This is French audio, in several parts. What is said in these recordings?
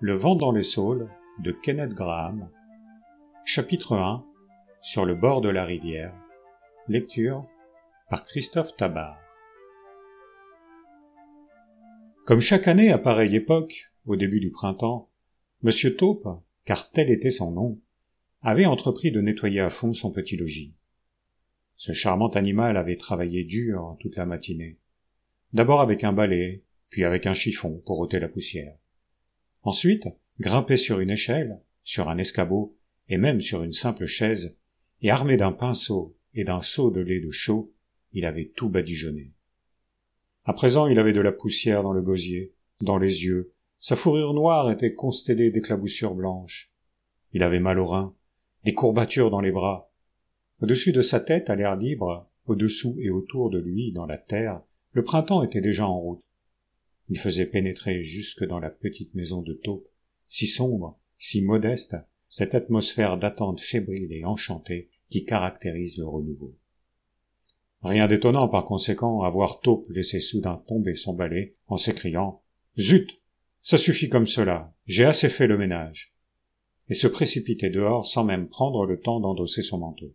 Le vent dans les saules de Kenneth Grahame. Chapitre 1. Sur le bord de la rivière. Lecture par Christophe Tabar. Comme chaque année à pareille époque, au début du printemps, Monsieur Taupe, car tel était son nom, avait entrepris de nettoyer à fond son petit logis. Ce charmant animal avait travaillé dur toute la matinée. D'abord avec un balai, puis avec un chiffon pour ôter la poussière. Ensuite, grimpé sur une échelle, sur un escabeau, et même sur une simple chaise, et armé d'un pinceau et d'un seau de lait de chaux, il avait tout badigeonné. À présent, il avait de la poussière dans le gosier, dans les yeux, sa fourrure noire était constellée d'éclaboussures blanches. Il avait mal aux reins, des courbatures dans les bras. Au-dessus de sa tête, à l'air libre, au-dessous et autour de lui, dans la terre, le printemps était déjà en route. Il faisait pénétrer jusque dans la petite maison de Taupe, si sombre, si modeste, cette atmosphère d'attente fébrile et enchantée qui caractérise le renouveau. Rien d'étonnant par conséquent à voir Taupe laisser soudain tomber son balai en s'écriant « Zut, ça suffit comme cela, j'ai assez fait le ménage !» et se précipiter dehors sans même prendre le temps d'endosser son manteau.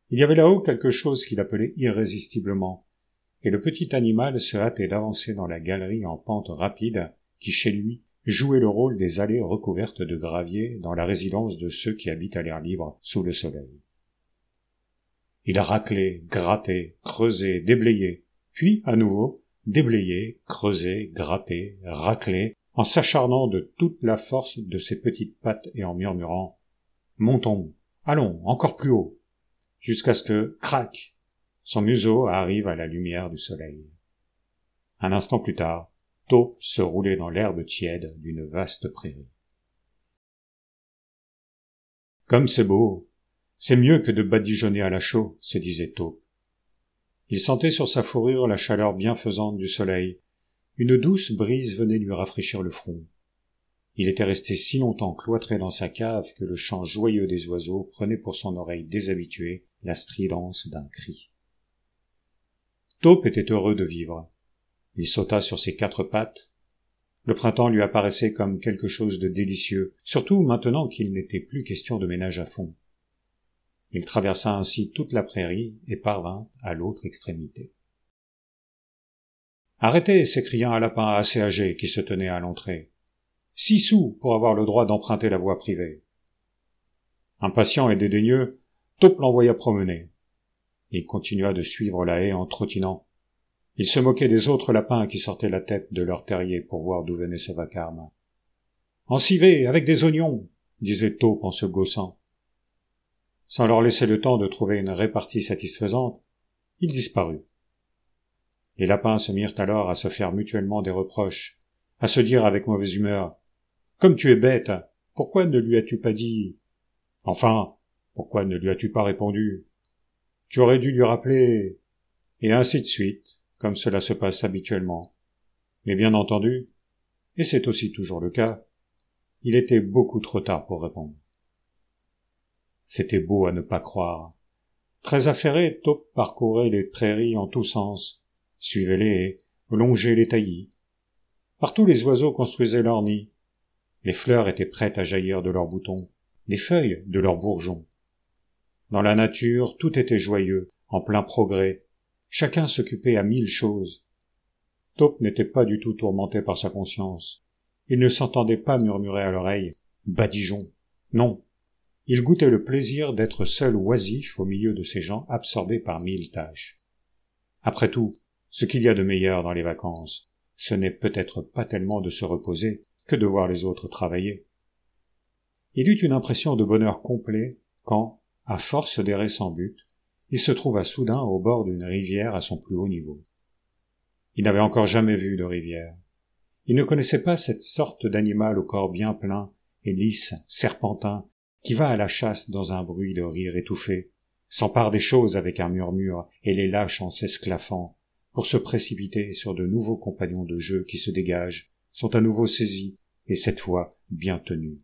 Il y avait là-haut quelque chose qui l'appelait irrésistiblement, et le petit animal se hâtait d'avancer dans la galerie en pente rapide qui, chez lui, jouait le rôle des allées recouvertes de gravier dans la résidence de ceux qui habitent à l'air libre sous le soleil. Il raclait, grattait, creusait, déblayait, puis, à nouveau, déblayait, creusait, grattait, raclait, en s'acharnant de toute la force de ses petites pattes et en murmurant « Montons, allons, encore plus haut !» jusqu'à ce que, crac, son museau arrive à la lumière du soleil. Un instant plus tard, Taupe se roulait dans l'herbe tiède d'une vaste prairie. Comme c'est beau, c'est mieux que de badigeonner à la chaux, se disait Taupe. Il sentait sur sa fourrure la chaleur bienfaisante du soleil. Une douce brise venait lui rafraîchir le front. Il était resté si longtemps cloîtré dans sa cave que le chant joyeux des oiseaux prenait pour son oreille déshabituée la stridence d'un cri. Taupe était heureux de vivre. Il sauta sur ses quatre pattes. Le printemps lui apparaissait comme quelque chose de délicieux, surtout maintenant qu'il n'était plus question de ménage à fond. Il traversa ainsi toute la prairie et parvint à l'autre extrémité. « Arrêtez !» s'écria un lapin assez âgé qui se tenait à l'entrée. « 6 sous pour avoir le droit d'emprunter la voie privée. » Impatient et dédaigneux, Taupe l'envoya promener. Il continua de suivre la haie en trottinant. Il se moquait des autres lapins qui sortaient la tête de leur terrier pour voir d'où venait ce vacarme. « Encivé, avec des oignons !» disait Taupe en se gaussant. Sans leur laisser le temps de trouver une répartie satisfaisante, il disparut. Les lapins se mirent alors à se faire mutuellement des reproches, à se dire avec mauvaise humeur « Comme tu es bête, pourquoi ne lui as-tu pas dit ? Enfin, pourquoi ne lui as-tu pas répondu ? Tu aurais dû lui rappeler... » et ainsi de suite, comme cela se passe habituellement. Mais bien entendu, et c'est aussi toujours le cas, il était beaucoup trop tard pour répondre. C'était beau à ne pas croire. Très affairé, Taupe parcourait les prairies en tous sens, suivait les haies, longeait les taillis. Partout les oiseaux construisaient leurs nids. Les fleurs étaient prêtes à jaillir de leurs boutons, les feuilles de leurs bourgeons. Dans la nature, tout était joyeux, en plein progrès. Chacun s'occupait à 1000 choses. Taupe n'était pas du tout tourmenté par sa conscience. Il ne s'entendait pas murmurer à l'oreille « Badigeon !» Non. Il goûtait le plaisir d'être seul oisif au milieu de ces gens absorbés par 1000 tâches. Après tout, ce qu'il y a de meilleur dans les vacances, ce n'est peut-être pas tellement de se reposer que de voir les autres travailler. Il eut une impression de bonheur complet quand, à force d'errer sans but, il se trouva soudain au bord d'une rivière à son plus haut niveau. Il n'avait encore jamais vu de rivière. Il ne connaissait pas cette sorte d'animal au corps bien plein et lisse, serpentin, qui va à la chasse dans un bruit de rire étouffé, s'empare des choses avec un murmure et les lâche en s'esclaffant, pour se précipiter sur de nouveaux compagnons de jeu qui se dégagent, sont à nouveau saisis, et cette fois bien tenus.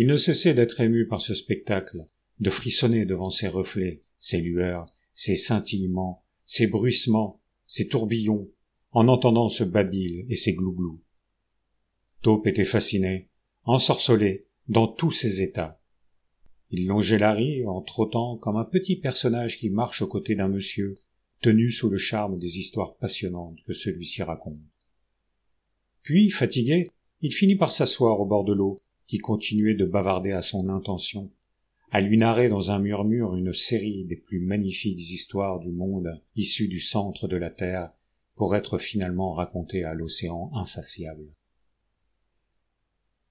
Il ne cessait d'être ému par ce spectacle, de frissonner devant ces reflets, ces lueurs, ces scintillements, ces bruissements, ces tourbillons, en entendant ce babil et ces glouglous. Taupe était fasciné, ensorcelé, dans tous ses états. Il longeait la rive en trottant comme un petit personnage qui marche aux côtés d'un monsieur, tenu sous le charme des histoires passionnantes que celui-ci raconte. Puis, fatigué, il finit par s'asseoir au bord de l'eau, qui continuait de bavarder à son intention, à lui narrer dans un murmure une série des plus magnifiques histoires du monde issues du centre de la terre, pour être finalement racontées à l'océan insatiable.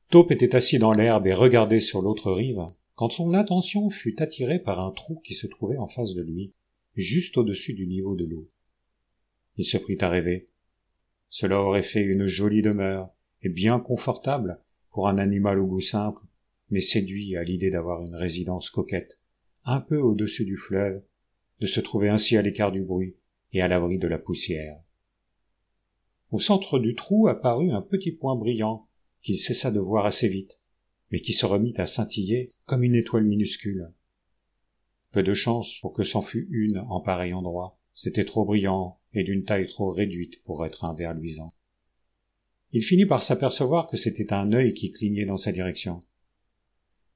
Taupe était assis dans l'herbe et regardait sur l'autre rive, quand son attention fut attirée par un trou qui se trouvait en face de lui, juste au-dessus du niveau de l'eau. Il se prit à rêver. Cela aurait fait une jolie demeure, et bien confortable pour un animal au goût simple, mais séduit à l'idée d'avoir une résidence coquette, un peu au-dessus du fleuve, de se trouver ainsi à l'écart du bruit et à l'abri de la poussière. Au centre du trou apparut un petit point brillant, qu'il cessa de voir assez vite, mais qui se remit à scintiller comme une étoile minuscule. Peu de chance pour que c'en fût une en pareil endroit, c'était trop brillant et d'une taille trop réduite pour être un ver luisant. Il finit par s'apercevoir que c'était un œil qui clignait dans sa direction.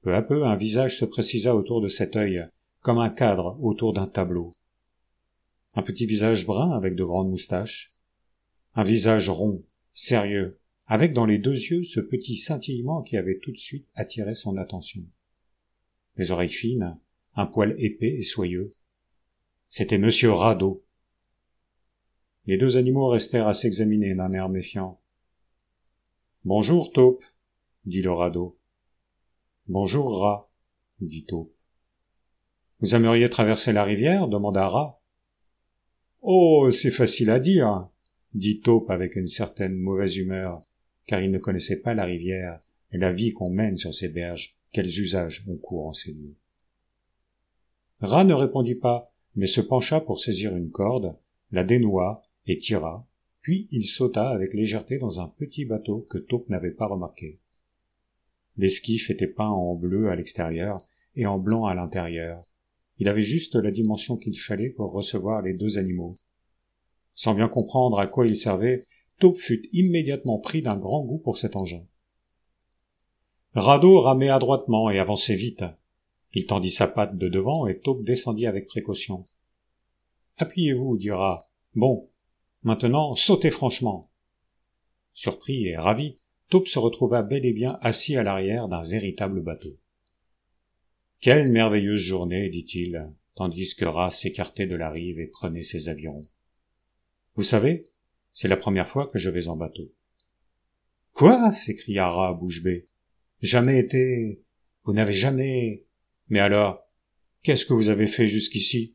Peu à peu, un visage se précisa autour de cet œil, comme un cadre autour d'un tableau. Un petit visage brun avec de grandes moustaches. Un visage rond, sérieux, avec dans les deux yeux ce petit scintillement qui avait tout de suite attiré son attention. Les oreilles fines, un poil épais et soyeux. C'était Monsieur Radeau. Les deux animaux restèrent à s'examiner d'un air méfiant. « Bonjour, Taupe, » dit le radeau. « Bonjour, Rat, » dit Taupe. « Vous aimeriez traverser la rivière » demanda Rat. « Oh, c'est facile à dire, » dit Taupe avec une certaine mauvaise humeur, car il ne connaissait pas la rivière et la vie qu'on mène sur ses berges, quels usages on court en ces lieux. Rat ne répondit pas, mais se pencha pour saisir une corde, la dénoua et tira, puis il sauta avec légèreté dans un petit bateau que Taupe n'avait pas remarqué. L'esquif était peint en bleu à l'extérieur et en blanc à l'intérieur. Il avait juste la dimension qu'il fallait pour recevoir les deux animaux. Sans bien comprendre à quoi il servait, Taupe fut immédiatement pris d'un grand goût pour cet engin. Radeau ramait adroitement et avançait vite. Il tendit sa patte de devant et Taupe descendit avec précaution. « Appuyez-vous, » dit Rat. « Bon, maintenant, sautez franchement. » Surpris et ravi, Taupe se retrouva bel et bien assis à l'arrière d'un véritable bateau. « Quelle merveilleuse journée, » dit-il, tandis que Rat s'écartait de la rive et prenait ses avirons. « Vous savez, c'est la première fois que je vais en bateau. »« Quoi ?» s'écria Rat bouche bée. « Jamais été... Vous n'avez jamais... Mais alors, qu'est-ce que vous avez fait jusqu'ici ?»«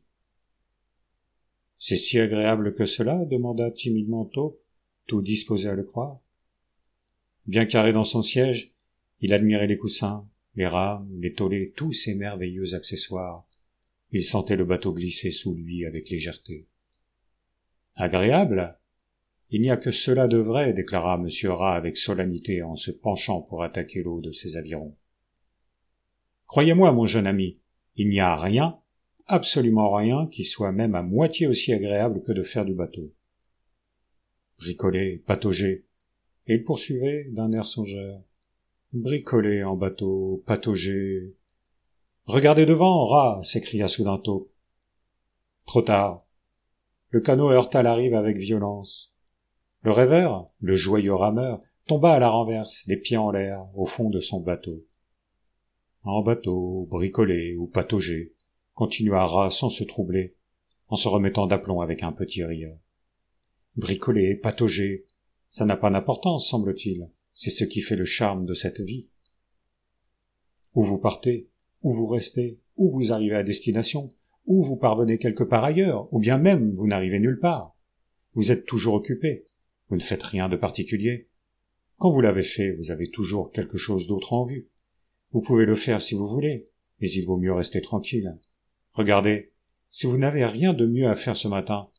C'est si agréable que cela ?» demanda timidement Taupe, tout disposé à le croire. Bien carré dans son siège, il admirait les coussins, les rames, les tolets, tous ces merveilleux accessoires. Il sentait le bateau glisser sous lui avec légèreté. « Agréable ? Il n'y a que cela de vrai, » déclara M. Rat avec solennité en se penchant pour attaquer l'eau de ses avirons. « Croyez-moi, mon jeune ami, il n'y a rien, absolument rien, qui soit même à moitié aussi agréable que de faire du bateau. » Bricoler, patauger, et il poursuivait d'un air songeur. Bricoler en bateau, patauger. « Regardez devant, Rat !» s'écria soudain Taupe. Trop tard. Le canot heurta la rive avec violence. Le rêveur, le joyeux rameur, tomba à la renverse, les pieds en l'air, au fond de son bateau. En bateau, bricoler ou patauger, continua Rat sans se troubler, en se remettant d'aplomb avec un petit rire. Bricoler, patauger, ça n'a pas d'importance, semble-t-il, c'est ce qui fait le charme de cette vie. Où vous partez, où vous restez, où vous arrivez à destination, où vous parvenez quelque part ailleurs, ou bien même vous n'arrivez nulle part. Vous êtes toujours occupé, vous ne faites rien de particulier. Quand vous l'avez fait, vous avez toujours quelque chose d'autre en vue. Vous pouvez le faire si vous voulez, mais il vaut mieux rester tranquille. Regardez, si vous n'avez rien de mieux à faire ce matin,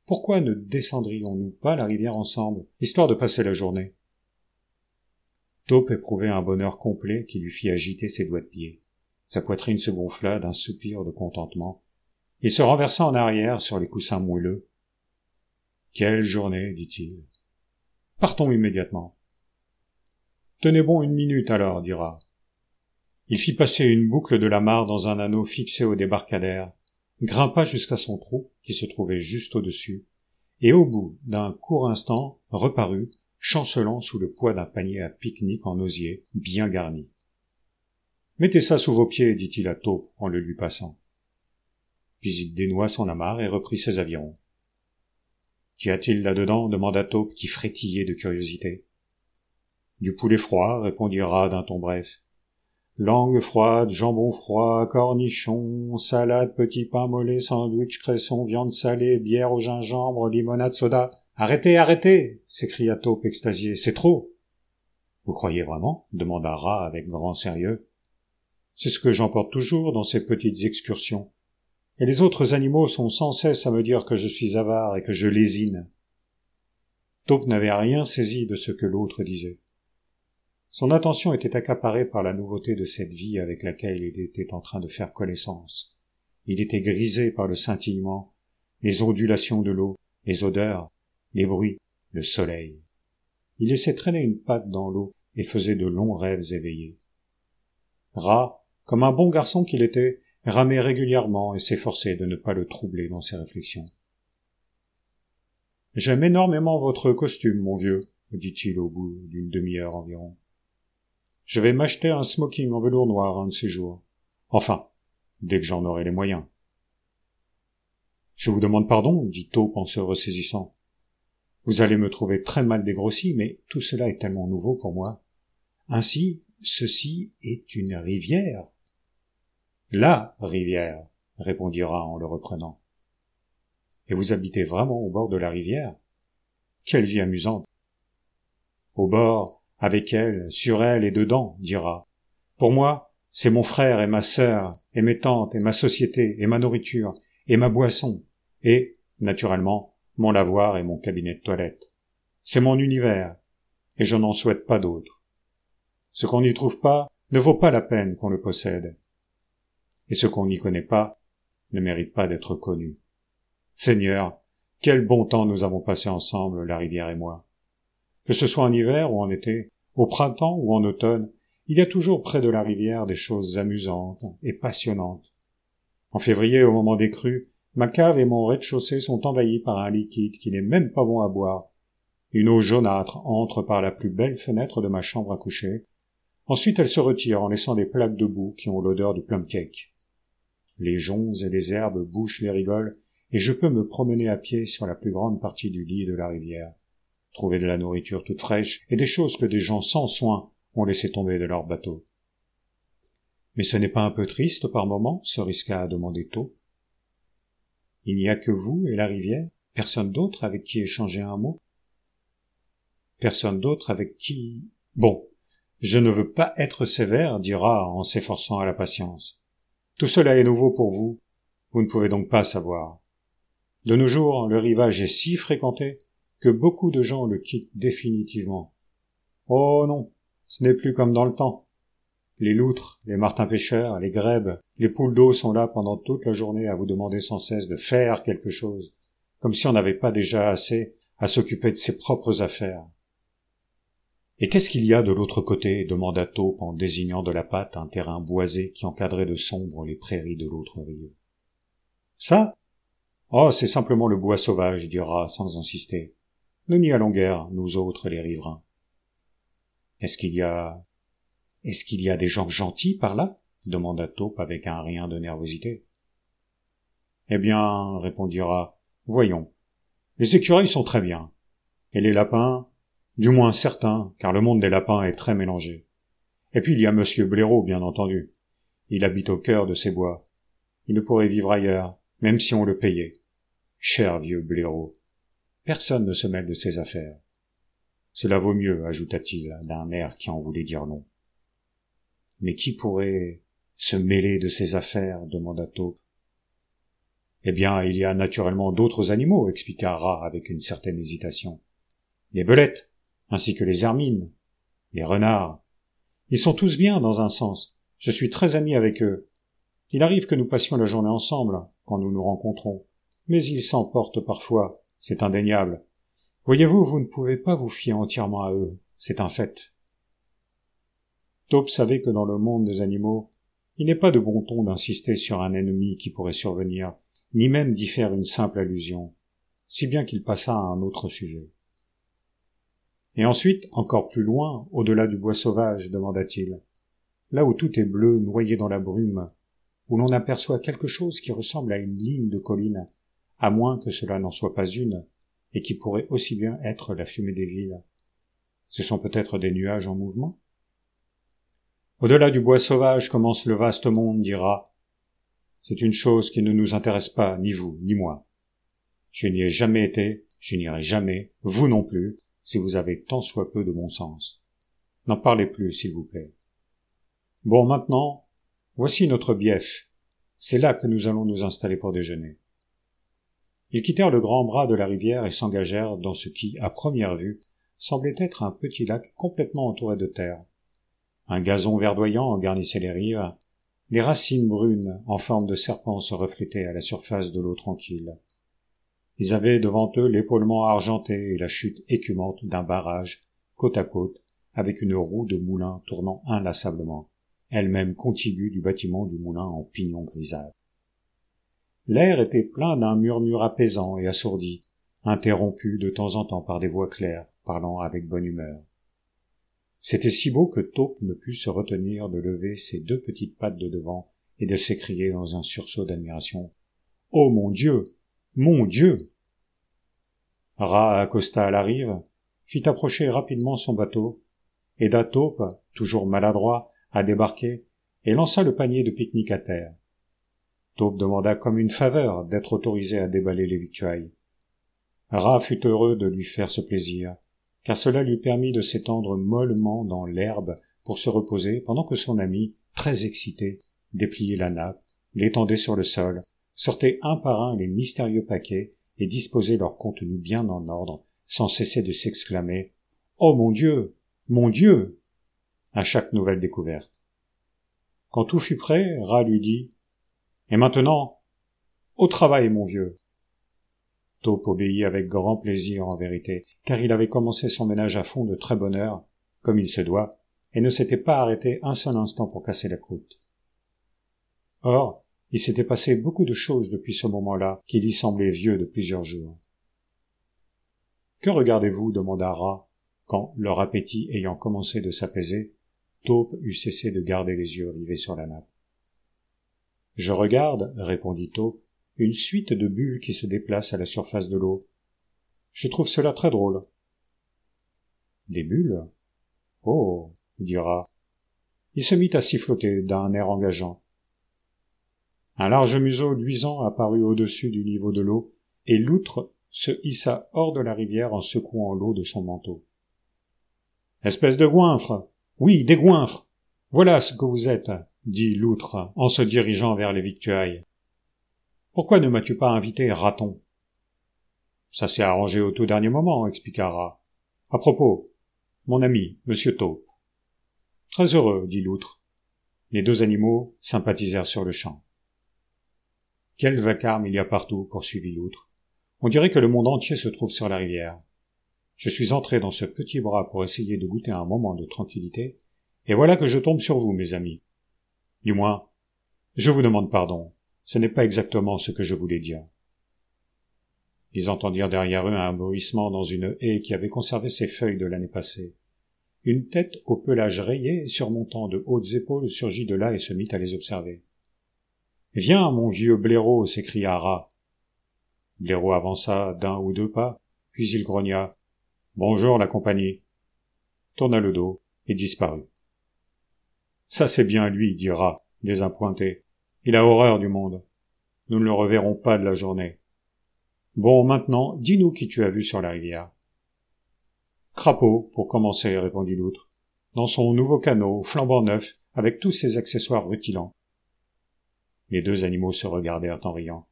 pourquoi ne descendrions-nous pas la rivière ensemble, histoire de passer la journée? Taupe éprouvait un bonheur complet qui lui fit agiter ses doigts de pied. Sa poitrine se gonfla d'un soupir de contentement. Il se renversa en arrière sur les coussins moelleux. « Quelle journée !» dit-il. « Partons immédiatement. » Tenez bon 1 minute alors, dit Rat. Il fit passer une boucle de la mare dans un anneau fixé au débarcadère, grimpa jusqu'à son trou, qui se trouvait juste au-dessus, et au bout d'un court instant reparut, chancelant sous le poids d'un panier à pique-nique en osier, bien garni. « Mettez ça sous vos pieds, dit-il à Taupe en le lui passant. Puis il dénoua son amarre et reprit ses avirons. « Qu'y a-t-il là-dedans » demanda Taupe, qui frétillait de curiosité. « Du poulet froid, répondit Rat d'un ton bref. Langue froide, jambon froid, cornichons, salade, petit pain mollet, sandwich, cresson, viande salée, bière au gingembre, limonade, soda. Arrêtez, arrêtez s'écria Taupe extasié, c'est trop. Vous croyez vraiment demanda Rat avec grand sérieux. C'est ce que j'emporte toujours dans ces petites excursions. Et les autres animaux sont sans cesse à me dire que je suis avare et que je lésine. Taupe n'avait rien saisi de ce que l'autre disait. Son attention était accaparée par la nouveauté de cette vie avec laquelle il était en train de faire connaissance. Il était grisé par le scintillement, les ondulations de l'eau, les odeurs, les bruits, le soleil. Il laissait traîner une patte dans l'eau et faisait de longs rêves éveillés. Rat, comme un bon garçon qu'il était, ramait régulièrement et s'efforçait de ne pas le troubler dans ses réflexions. « J'aime énormément votre costume, mon vieux, » dit-il au bout d'une demi-heure environ. « Je vais m'acheter un smoking en velours noir un de ces jours. Enfin, dès que j'en aurai les moyens. »« Je vous demande pardon, » dit Taupe en se ressaisissant. « Vous allez me trouver très mal dégrossi, mais tout cela est tellement nouveau pour moi. Ainsi, ceci est une rivière. »« La rivière, » répondit Rat en le reprenant. « Et vous habitez vraiment au bord de la rivière ? Quelle vie amusante !»« Au bord, avec elle, sur elle et dedans, » dit Rat. « Pour moi, c'est mon frère et ma sœur, et mes tantes, et ma société, et ma nourriture, et ma boisson, et, naturellement, mon lavoir et mon cabinet de toilette. C'est mon univers, et je n'en souhaite pas d'autre. Ce qu'on n'y trouve pas ne vaut pas la peine qu'on le possède. Et ce qu'on n'y connaît pas ne mérite pas d'être connu. Seigneur, quel bon temps nous avons passé ensemble, la rivière et moi. Que ce soit en hiver ou en été, au printemps ou en automne, il y a toujours près de la rivière des choses amusantes et passionnantes. En février, au moment des crues, ma cave et mon rez-de-chaussée sont envahis par un liquide qui n'est même pas bon à boire. Une eau jaunâtre entre par la plus belle fenêtre de ma chambre à coucher. Ensuite, elle se retire en laissant des plaques de boue qui ont l'odeur du plum cake. Les joncs et les herbes bouchent les rigoles, et je peux me promener à pied sur la plus grande partie du lit de la rivière, trouver de la nourriture toute fraîche et des choses que des gens sans soin ont laissé tomber de leur bateau. Mais ce n'est pas un peu triste par moments, se risqua à demander Taupe. Il n'y a que vous et la rivière, personne d'autre avec qui échanger un mot? Personne d'autre avec qui... Bon, je ne veux pas être sévère, dit Rat en s'efforçant à la patience. Tout cela est nouveau pour vous, vous ne pouvez donc pas savoir. De nos jours, le rivage est si fréquenté que beaucoup de gens le quittent définitivement. Oh non, ce n'est plus comme dans le temps. Les loutres, les martins-pêcheurs, les grèbes, les poules d'eau sont là pendant toute la journée à vous demander sans cesse de faire quelque chose, comme si on n'avait pas déjà assez à s'occuper de ses propres affaires. « Et qu'est-ce qu'il y a de l'autre côté » demanda Taupe en désignant de la patte un terrain boisé qui encadrait de sombre les prairies de l'autre rive. « Ça ? Oh, c'est simplement le bois sauvage, dit Rat sans insister. Nous n'y allons guère, nous autres les riverains. »« Est-ce qu'il y a des gens gentils par là ?» demanda Taupe avec un rien de nervosité. « Eh bien, répondit Rat, voyons. Les écureuils sont très bien. Et les lapins, du moins certains, car le monde des lapins est très mélangé. Et puis il y a monsieur Blaireau, bien entendu. Il habite au cœur de ces bois. Il ne pourrait vivre ailleurs, même si on le payait. Cher vieux Blaireau. Personne ne se mêle de ses affaires. Cela vaut mieux, ajouta-t-il, d'un air qui en voulait dire long. Mais qui pourrait se mêler de ses affaires demanda Taupe. Eh bien, il y a naturellement d'autres animaux, expliqua Rat avec une certaine hésitation. Les belettes, ainsi que les hermines, les renards. Ils sont tous bien dans un sens. Je suis très ami avec eux. Il arrive que nous passions la journée ensemble, quand nous nous rencontrons. Mais ils s'emportent parfois, c'est indéniable. Voyez-vous, vous ne pouvez pas vous fier entièrement à eux, c'est un fait. Taupe savait que dans le monde des animaux, il n'est pas de bon ton d'insister sur un ennemi qui pourrait survenir, ni même d'y faire une simple allusion, si bien qu'il passa à un autre sujet. Et ensuite, encore plus loin, au-delà du bois sauvage, demanda-t-il, là où tout est bleu, noyé dans la brume, où l'on aperçoit quelque chose qui ressemble à une ligne de colline, à moins que cela n'en soit pas une, et qui pourrait aussi bien être la fumée des villes. Ce sont peut-être des nuages en mouvement? Au-delà du bois sauvage commence le vaste monde, dira. C'est une chose qui ne nous intéresse pas, ni vous, ni moi. Je n'y ai jamais été, je n'irai jamais, vous non plus, si vous avez tant soit peu de bon sens. N'en parlez plus, s'il vous plaît. Bon, maintenant, voici notre bief. C'est là que nous allons nous installer pour déjeuner. Ils quittèrent le grand bras de la rivière et s'engagèrent dans ce qui, à première vue, semblait être un petit lac complètement entouré de terre. Un gazon verdoyant en garnissait les rives, des racines brunes en forme de serpents se reflétaient à la surface de l'eau tranquille. Ils avaient devant eux l'épaulement argenté et la chute écumante d'un barrage, côte à côte, avec une roue de moulin tournant inlassablement, elle-même contiguë du bâtiment du moulin en pignon grisâtre. L'air était plein d'un murmure apaisant et assourdi, interrompu de temps en temps par des voix claires, parlant avec bonne humeur. C'était si beau que Taupe ne put se retenir de lever ses deux petites pattes de devant et de s'écrier dans un sursaut d'admiration. « Oh mon Dieu! Mon Dieu! » Rat accosta à la rive, fit approcher rapidement son bateau, aida Taupe, toujours maladroit, à débarquer, et lança le panier de pique-nique à terre. Taupe demanda comme une faveur d'être autorisé à déballer les victuailles. Rat fut heureux de lui faire ce plaisir, car cela lui permit de s'étendre mollement dans l'herbe pour se reposer pendant que son ami, très excité, dépliait la nappe, l'étendait sur le sol, sortait un par un les mystérieux paquets et disposait leur contenu bien en ordre, sans cesser de s'exclamer « Oh mon Dieu! Mon Dieu !» à chaque nouvelle découverte. Quand tout fut prêt, Rat lui dit « Et maintenant, au travail, mon vieux !» Taupe obéit avec grand plaisir en vérité, car il avait commencé son ménage à fond de très bonne heure, comme il se doit, et ne s'était pas arrêté un seul instant pour casser la croûte. Or, il s'était passé beaucoup de choses depuis ce moment-là qui lui semblaient vieux de plusieurs jours. « Que regardez-vous » demanda Rat, quand, leur appétit ayant commencé de s'apaiser, Taupe eut cessé de garder les yeux rivés sur la nappe. « Je regarde, » répondit Taupe, « une suite de bulles qui se déplacent à la surface de l'eau. Je trouve cela très drôle. »« Des bulles ? Oh » dit Rat. Il se mit à siffloter d'un air engageant. Un large museau luisant apparut au-dessus du niveau de l'eau, et l'outre se hissa hors de la rivière en secouant l'eau de son manteau. « Espèce de goinfre ! Oui, des goinfres ! Voilà ce que vous êtes !» dit l'outre en se dirigeant vers les victuailles. « Pourquoi ne m'as-tu pas invité, raton ?»« Ça s'est arrangé au tout dernier moment, » expliqua Rat. « À propos, mon ami, monsieur Taupe. »« Très heureux, » dit l'outre. Les deux animaux sympathisèrent sur le champ. « Quel vacarme il y a partout, » poursuivit l'outre. « On dirait que le monde entier se trouve sur la rivière. Je suis entré dans ce petit bras pour essayer de goûter un moment de tranquillité, et voilà que je tombe sur vous, mes amis. Du moins, je vous demande pardon, ce n'est pas exactement ce que je voulais dire. » Ils entendirent derrière eux un bruissement dans une haie qui avait conservé ses feuilles de l'année passée. Une tête au pelage rayé, surmontant de hautes épaules, surgit de là et se mit à les observer. « Viens, mon vieux blaireau » s'écria Rat. Blaireau avança d'un ou deux pas, puis il grogna. « Bonjour, la compagnie » tourna le dos et disparut. « Ça c'est bien lui, » dit Rat, désappointé. « Il a horreur du monde. Nous ne le reverrons pas de la journée. Bon, maintenant, dis-nous qui tu as vu sur la rivière. »« Crapaud, pour commencer, » répondit l'outre, « dans son nouveau canot, flambant neuf, avec tous ses accessoires rutilants. » Les deux animaux se regardèrent en riant.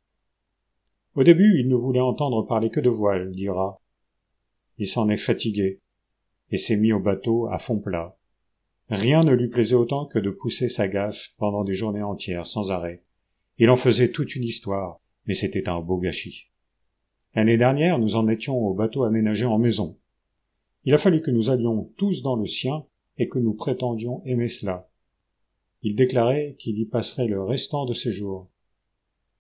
« Au début, il ne voulait entendre parler que de voile, » dit Rat. Il s'en est fatigué, et s'est mis au bateau à fond plat. Rien ne lui plaisait autant que de pousser sa gaffe pendant des journées entières, sans arrêt. Il en faisait toute une histoire, mais c'était un beau gâchis. L'année dernière, nous en étions au bateau aménagé en maison. Il a fallu que nous allions tous dans le sien, et que nous prétendions aimer cela. Il déclarait qu'il y passerait le restant de ses jours.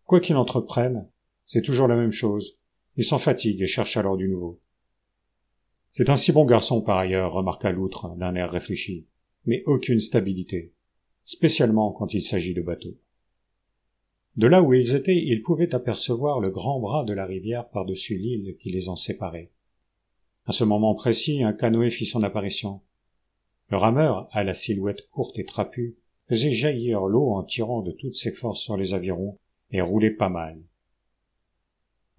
Quoi qu'il entreprenne, c'est toujours la même chose. Il s'en fatigue et cherche alors du nouveau. C'est un si bon garçon par ailleurs, remarqua l'outre d'un air réfléchi, mais aucune stabilité, spécialement quand il s'agit de bateaux. De là où ils étaient, ils pouvaient apercevoir le grand bras de la rivière par-dessus l'île qui les en séparait. À ce moment précis, un canoë fit son apparition. Le rameur, à la silhouette courte et trapue, faisait jaillir l'eau en tirant de toutes ses forces sur les avirons et roulait pas mal.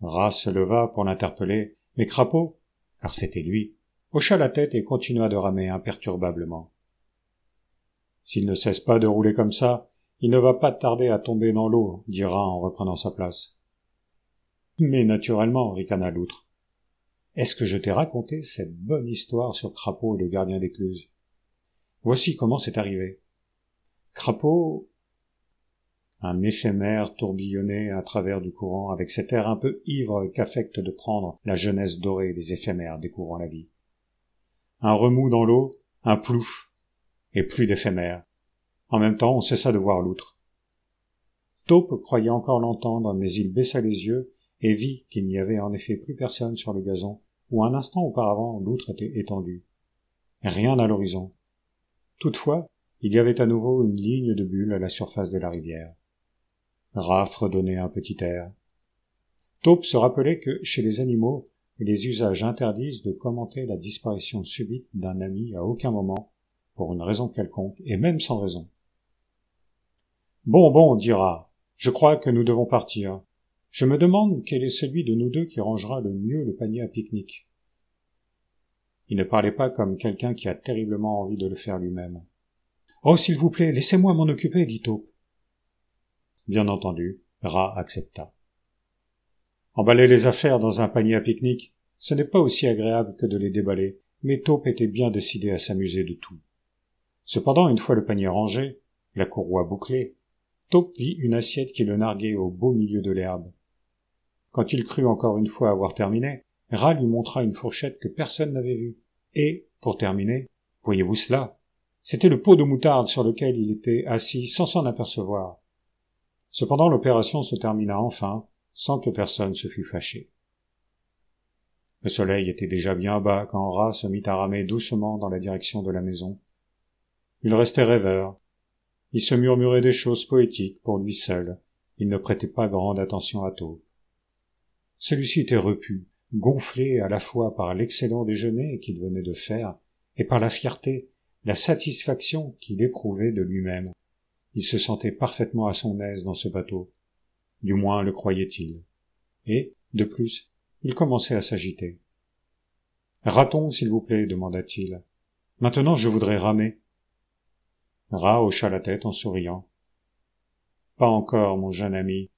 Rat se leva pour l'interpeller, mais Crapaud, car c'était lui, hocha la tête et continua de ramer imperturbablement. S'il ne cesse pas de rouler comme ça, il ne va pas tarder à tomber dans l'eau, dit Rat en reprenant sa place. Mais naturellement, ricana l'outre. Est-ce que je t'ai raconté cette bonne histoire sur Crapaud et le gardien d'écluse? Voici comment c'est arrivé. Crapaud... Un éphémère tourbillonnait à travers du courant avec cet air un peu ivre qu'affecte de prendre la jeunesse dorée des éphémères découvrant la vie. Un remous dans l'eau, un plouf, et plus d'éphémère. En même temps, on cessa de voir l'outre. Taupe croyait encore l'entendre, mais il baissa les yeux et vit qu'il n'y avait en effet plus personne sur le gazon où un instant auparavant l'outre était étendu. Rien à l'horizon. Toutefois, il y avait à nouveau une ligne de bulles à la surface de la rivière. Rat fredonnait un petit air. Taupe se rappelait que, chez les animaux, les usages interdisent de commenter la disparition subite d'un ami à aucun moment, pour une raison quelconque, et même sans raison. « Bon, dit Rat, je crois que nous devons partir. Je me demande quel est celui de nous deux qui rangera le mieux le panier à pique-nique. » Il ne parlait pas comme quelqu'un qui a terriblement envie de le faire lui-même. « Oh, s'il vous plaît, laissez-moi m'en occuper, dit Taupe. » Bien entendu, Rat accepta. Emballer les affaires dans un panier à pique-nique, ce n'est pas aussi agréable que de les déballer, mais Taupe était bien décidé à s'amuser de tout. Cependant, une fois le panier rangé, la courroie bouclée, Taupe vit une assiette qui le narguait au beau milieu de l'herbe. Quand il crut encore une fois avoir terminé, Rat lui montra une fourchette que personne n'avait vue. Et, pour terminer, voyez-vous cela? C'était le pot de moutarde sur lequel il était assis sans s'en apercevoir. Cependant, l'opération se termina enfin, sans que personne se fût fâché. Le soleil était déjà bien bas quand Rat se mit à ramer doucement dans la direction de la maison. Il restait rêveur. Il se murmurait des choses poétiques pour lui seul. Il ne prêtait pas grande attention à Taupe. Celui-ci était repu, gonflé à la fois par l'excellent déjeuner qu'il venait de faire et par la fierté, la satisfaction qu'il éprouvait de lui-même. Il se sentait parfaitement à son aise dans ce bateau. Du moins le croyait-il. Et, de plus, il commençait à s'agiter. « Raton, s'il vous plaît, demanda-t-il. Maintenant je voudrais ramer. » Rat hocha la tête en souriant. « Pas encore, mon jeune ami.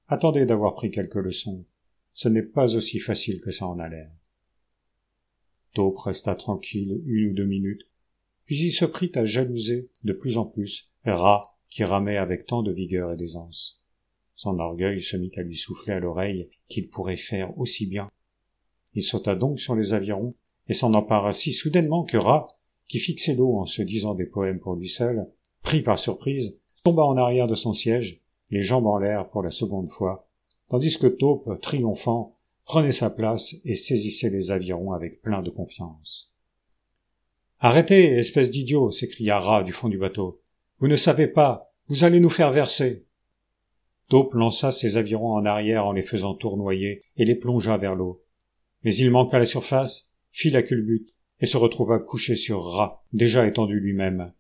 Attendez d'avoir pris quelques leçons. Ce n'est pas aussi facile que ça en a l'air. » Taupe resta tranquille 1 ou 2 minutes, puis il se prit à jalouser de plus en plus Rat qui ramait avec tant de vigueur et d'aisance. Son orgueil se mit à lui souffler à l'oreille qu'il pourrait faire aussi bien. Il sauta donc sur les avirons et s'en empara si soudainement que Rat, qui fixait l'eau en se disant des poèmes pour lui seul, pris par surprise, tomba en arrière de son siège, les jambes en l'air pour la seconde fois, tandis que Taupe, triomphant, prenait sa place et saisissait les avirons avec plein de confiance. « Arrêtez, espèce d'idiot !» s'écria Rat du fond du bateau. « Vous ne savez pas, vous allez nous faire verser !» Taupe lança ses avirons en arrière en les faisant tournoyer et les plongea vers l'eau. Mais il manqua la surface, fit la culbute et se retrouva couché sur Rat, déjà étendu lui-même.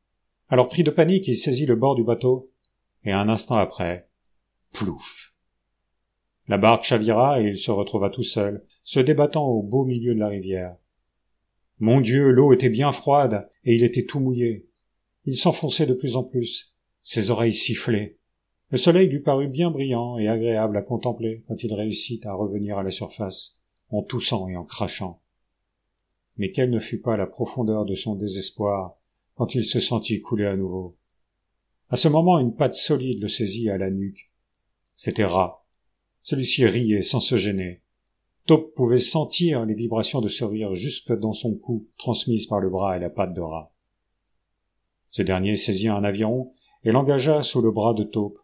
Alors pris de panique, il saisit le bord du bateau, et un instant après, plouf! La barque chavira et il se retrouva tout seul, se débattant au beau milieu de la rivière. Mon Dieu, l'eau était bien froide, et il était tout mouillé. Il s'enfonçait de plus en plus, ses oreilles sifflaient. Le soleil lui parut bien brillant et agréable à contempler quand il réussit à revenir à la surface, en toussant et en crachant. Mais quelle ne fut pas la profondeur de son désespoir quand il se sentit couler à nouveau. À ce moment, une patte solide le saisit à la nuque. C'était Rat. Celui-ci riait sans se gêner. Taupe pouvait sentir les vibrations de ce rire jusque dans son cou, transmises par le bras et la patte de Rat. Ce dernier saisit un aviron et l'engagea sous le bras de Taupe.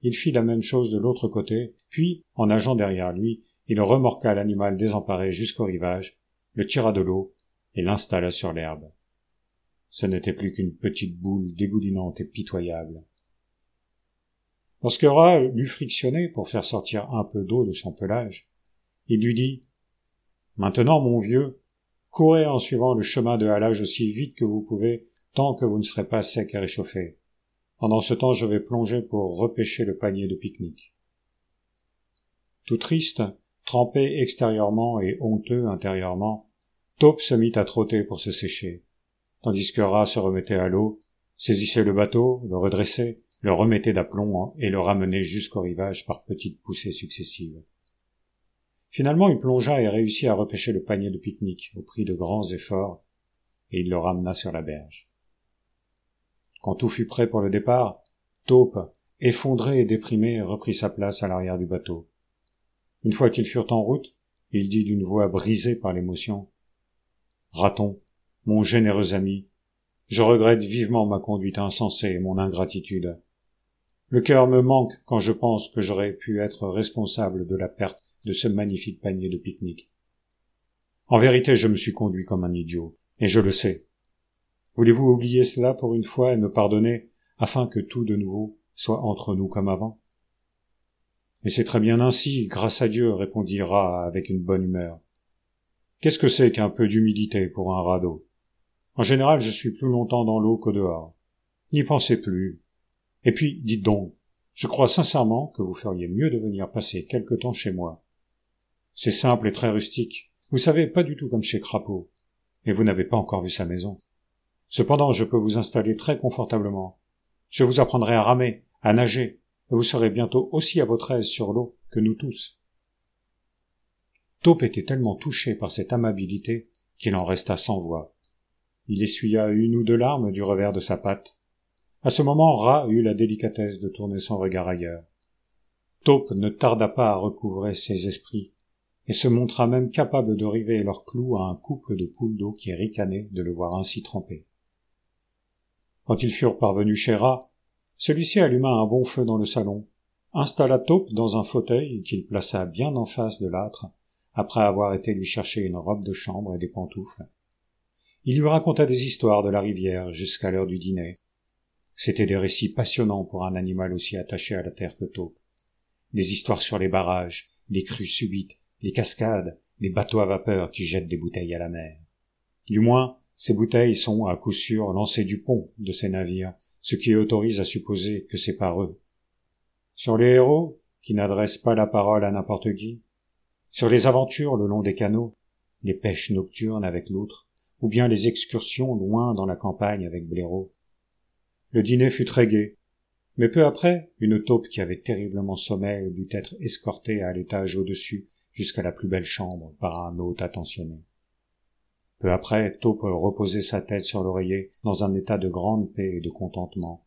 Il fit la même chose de l'autre côté, puis, en nageant derrière lui, il remorqua l'animal désemparé jusqu'au rivage, le tira de l'eau et l'installa sur l'herbe. Ce n'était plus qu'une petite boule dégoulinante et pitoyable. Lorsque Rat l'eut frictionné pour faire sortir un peu d'eau de son pelage, il lui dit « Maintenant, mon vieux, courez en suivant le chemin de halage aussi vite que vous pouvez, tant que vous ne serez pas sec et réchauffé. Pendant ce temps, je vais plonger pour repêcher le panier de pique-nique. » Tout triste, trempé extérieurement et honteux intérieurement, Taupe se mit à trotter pour se sécher, tandis que Rat se remettait à l'eau, saisissait le bateau, le redressait, le remettait d'aplomb et le ramenait jusqu'au rivage par petites poussées successives. Finalement, il plongea et réussit à repêcher le panier de pique-nique au prix de grands efforts, et il le ramena sur la berge. Quand tout fut prêt pour le départ, Taupe, effondré et déprimé, reprit sa place à l'arrière du bateau. Une fois qu'ils furent en route, il dit d'une voix brisée par l'émotion « Raton, mon généreux ami, je regrette vivement ma conduite insensée et mon ingratitude. Le cœur me manque quand je pense que j'aurais pu être responsable de la perte de ce magnifique panier de pique-nique. En vérité, je me suis conduit comme un idiot, et je le sais. Voulez-vous oublier cela pour une fois et me pardonner, afin que tout de nouveau soit entre nous comme avant? » « Mais c'est très bien ainsi, grâce à Dieu, répondit Rat avec une bonne humeur. Qu'est-ce que c'est qu'un peu d'humidité pour un radeau? En général, je suis plus longtemps dans l'eau que dehors. N'y pensez plus. Et puis, dites donc, je crois sincèrement que vous feriez mieux de venir passer quelque temps chez moi. C'est simple et très rustique. Vous savez, pas du tout comme chez Crapaud. Et vous n'avez pas encore vu sa maison. Cependant, je peux vous installer très confortablement. Je vous apprendrai à ramer, à nager, et vous serez bientôt aussi à votre aise sur l'eau que nous tous. Taupe était tellement touché par cette amabilité qu'il en resta sans voix. Il essuya une ou deux larmes du revers de sa patte. À ce moment, Rat eut la délicatesse de tourner son regard ailleurs. Taupe ne tarda pas à recouvrer ses esprits, et se montra même capable de river leur clou à un couple de poules d'eau qui ricanait de le voir ainsi trempé. Quand ils furent parvenus chez Rat, celui-ci alluma un bon feu dans le salon, installa Taupe dans un fauteuil qu'il plaça bien en face de l'âtre, après avoir été lui chercher une robe de chambre et des pantoufles. Il lui raconta des histoires de la rivière jusqu'à l'heure du dîner. C'étaient des récits passionnants pour un animal aussi attaché à la terre que Taupe. Des histoires sur les barrages, les crues subites, les cascades, les bateaux à vapeur qui jettent des bouteilles à la mer. Du moins, ces bouteilles sont à coup sûr lancées du pont de ces navires, ce qui autorise à supposer que c'est par eux. Sur les héros, qui n'adressent pas la parole à n'importe qui, sur les aventures le long des canaux, les pêches nocturnes avec l'outre, ou bien les excursions loin dans la campagne avec Blaireau. Le dîner fut très gai, mais peu après, une taupe qui avait terriblement sommeil dut être escortée à l'étage au-dessus jusqu'à la plus belle chambre par un hôte attentionné. Peu après, Taupe reposait sa tête sur l'oreiller dans un état de grande paix et de contentement,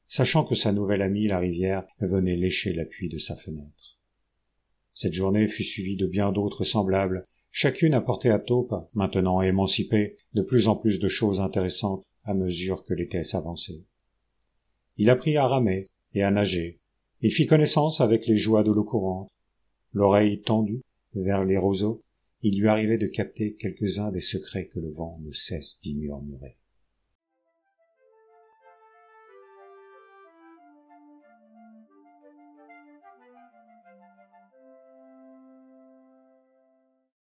sachant que sa nouvelle amie, la rivière, venait lécher l'appui de sa fenêtre. Cette journée fut suivie de bien d'autres semblables, chacune apportait à Taupe, maintenant émancipé, de plus en plus de choses intéressantes à mesure que l'été s'avançait. Il apprit à ramer et à nager. Il fit connaissance avec les joies de l'eau courante. L'oreille tendue vers les roseaux, il lui arrivait de capter quelques-uns des secrets que le vent ne cesse d'y murmurer.